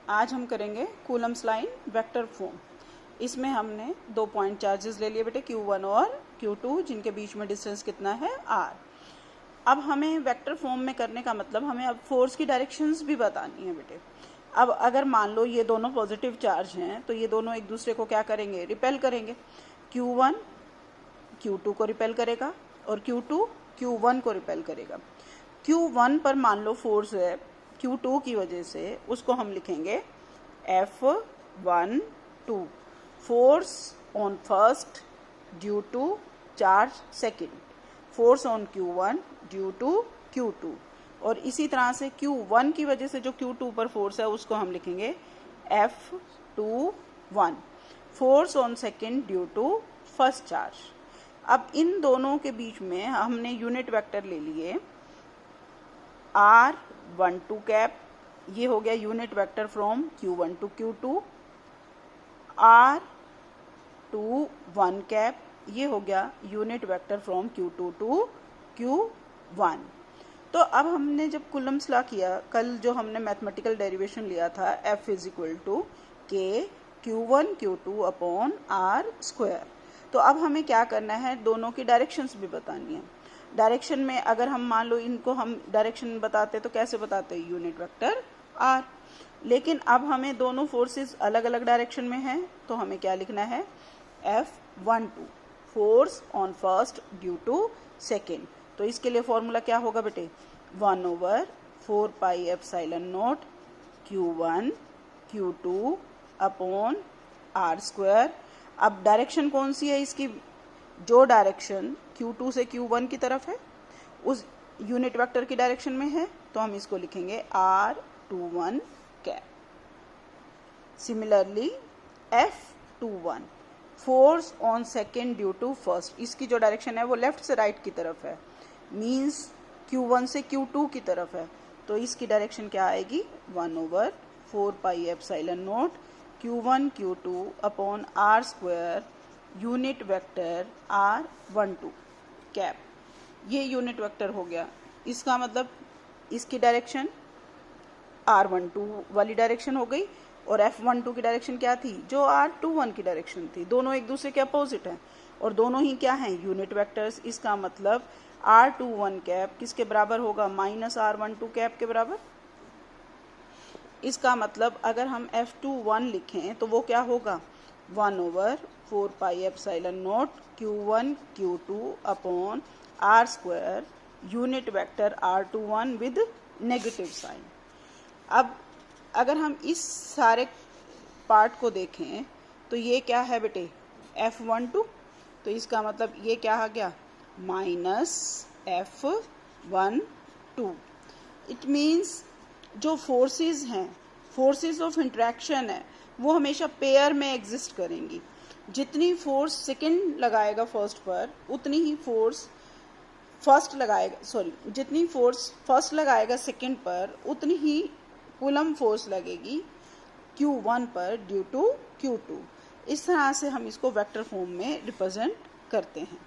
आज हम करेंगे कूलम्स लाइन वेक्टर फॉर्म। इसमें हमने 2 पॉइंट चार्जेस ले लिए बेटे, Q1 और Q2, जिनके बीच में डिस्टेंस कितना है R। अब हमें वेक्टर फॉर्म में करने का मतलब हमें अब फोर्स की डायरेक्शंस भी बतानी है बेटे। अब अगर मान लो ये दोनों पॉजिटिव चार्ज हैं तो ये दोनों एक दूसरे को क्या करेंगे, रिपेल करेंगे। Q1 Q2 को रिपेल करेगा और Q2 Q1 को रिपेल करेगा। Q1 पर मान लो फोर्स है Q2 की वजह से, उसको हम लिखेंगे F12, force on first due to charge second, force on Q1 due to Q2, और इसी तरह से Q1 की वजह से जो Q2 पर फोर्स है उसको हम लिखेंगे F21, force on second due to first charge. अब इन दोनों के बीच में हमने यूनिट वेक्टर ले लिए R12 कैप, ये हो गया unit vector from Q1 to Q2। R21 cap, ये हो गया unit vector from Q2 to Q1। तो अब हमने जब कूलम्स लॉ किया, कल जो हमने मैथमेटिकल डेरिवेशन लिया था F is equal to K Q1 Q2 upon R square. तो अब हमें क्या करना है, दोनों की डायरेक्शंस भी बतानी है। डायरेक्शन में अगर हम मान लो इनको हम डायरेक्शन बताते तो कैसे बताते, यूनिट वेक्टर R। लेकिन अब हमें दोनों फोर्सेस अलग अलग डायरेक्शन में हैं तो हमें क्या लिखना है, F12, force on first due to second. तो इसके लिए फॉर्मूला क्या होगा बेटे, 1/4 pi epsilon nought Q1 Q2 upon R square. अब डायरेक्शन कौन सी है इसकी, जो डायरेक्शन Q2 से Q1 की तरफ है उस यूनिट वेक्टर की डायरेक्शन में है, तो हम इसको लिखेंगे R21 cap. Similarly F21, force on second due to first, इसकी जो डायरेक्शन है वो लेफ्ट से राइट की तरफ है, मीन्स Q1 से Q2 की तरफ है, तो इसकी डायरेक्शन क्या आएगी, 1/4 pi epsilon nought Q1 Q2 upon R square unit vector R12 cap. ये यूनिट वेक्टर हो गया। इसका मतलब इसकी डायरेक्शन R12 वाली डायरेक्शन हो गई और F12 की डायरेक्शन क्या थी, जो R21 की डायरेक्शन थी। दोनों एक दूसरे के अपोजिट हैं और दोनों ही क्या हैं, यूनिट वेक्टर्स। इसका मतलब R21 कैप किसके बराबर होगा, -R12 कैप के बराबर। इसका मतलब अगर हम F21 लिखें तो वो क्या होगा, 1/4 pi epsilon nought Q1 Q2 upon R square unit vector R21 with negative sign. अब अगर हम इस सारे पार्ट को देखें तो ये क्या है बेटे, F12, तो इसका मतलब ये क्या आ गया, -F12। इट मीन्स जो फोर्सेस हैं, फोर्सेस ऑफ इंट्रैक्शन है, वो हमेशा पेयर में एग्जिस्ट करेंगी। जितनी फोर्स सेकंड लगाएगा फर्स्ट पर, उतनी ही फोर्स जितनी फोर्स फर्स्ट लगाएगा सेकंड पर, उतनी ही कूलम फोर्स लगेगी Q1 पर ड्यू टू Q2। इस तरह से हम इसको वेक्टर फॉर्म में रिप्रेजेंट करते हैं।